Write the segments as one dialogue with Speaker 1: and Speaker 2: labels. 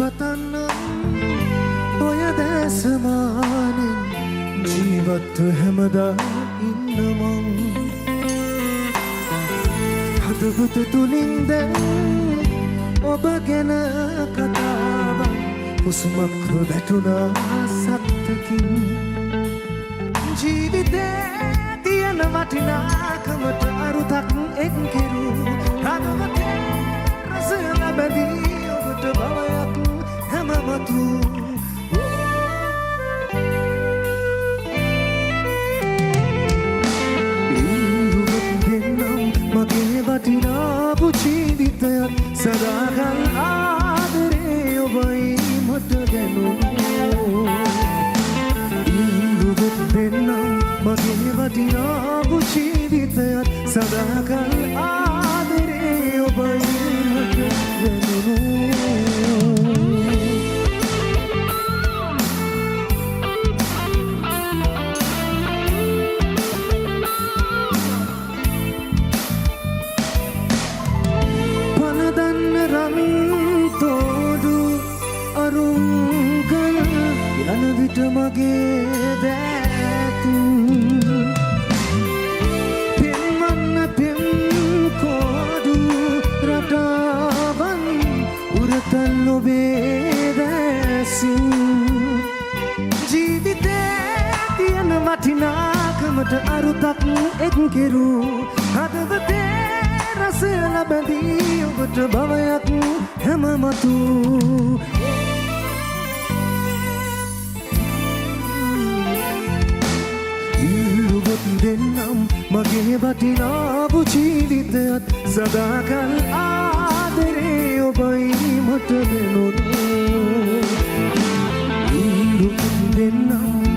Speaker 1: පතන්නම් ඔය දැසමානෙන් ජීවත්ව හැමදා ඉන්නමං හදවත තුලින් දැන් ඔබ ගැන කතාවක් හුස්මක් වැටුණා සත්තකින් ජීවිතේ තියෙන වටිනාකමට අරුතක් එක් කෙරූ හදවතේ රසය ලැබදී ඔබට බවයක් හැමමතු ඉන්දුවත් දෙන්නම් මගේ වටිනා ජීවිතයත් සදාකල් ආදරේ ඔබයි මට දැනුණු ඉන්දුවත් දෙන්නම් මගේ වටිනා ජීවිතයත් සදාකල් ආදරේ ඔබයි මට දැනුණු යන විට මගේ දැතුම් පෙන්වන්න පෙම් කෝඩු රටාවන් උරතල් ඔබේ වැසින් ජීවිතේ තියෙන වටිනාකමට අරුතක් එක් කෙරූ හදවතේ රසය ලැබදී ඔබට බවයක් හැමමතු දෙන්නම් මගේ වටිනා ජීවිතයත් සදාකල් ආදරේ ඔබයි මට දැනුණු ඉන්දුවත් දෙන්නම්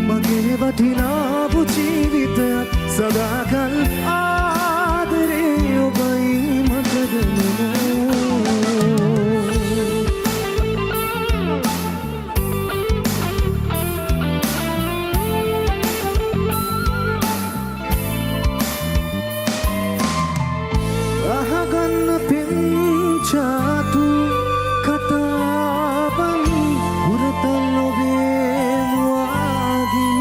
Speaker 1: මගේ වටිනා ජීවිතයත් සදාකල් ආදරේ ඔබයි මට දැනුණු චාතු කතාවන් උරතල් ඔබේ මුවාගින්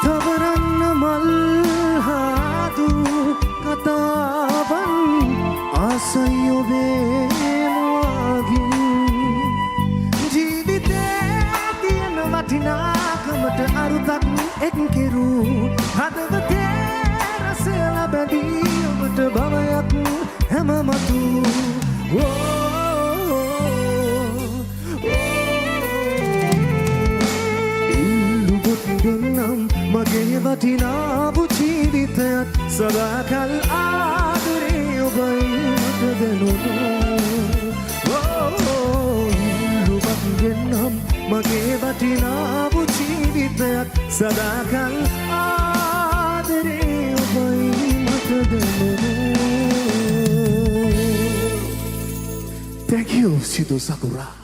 Speaker 1: තවරන්න මල් හාදු කතාවන් ආසයි ඔබේ මුවාගින් ජීවිතේ තියෙන වටිනාකමට අරුතක් එක් කෙරූ හදවතේ රසය ලැබදී ඔබට බවයක් හැමමතු ඉන්දුවත් දෙන්නම් මගේ වටිනා ජීවිතයත් සදාකල් ආදරේ ඔබයි මට දැනුණු ඉන්දුවත් දෙන්නම් මගේ වටිනා ජීවිතයත් සදාකල් ආදරේ ඔබයි මට දැනුණු Thank you, Sido Sakura.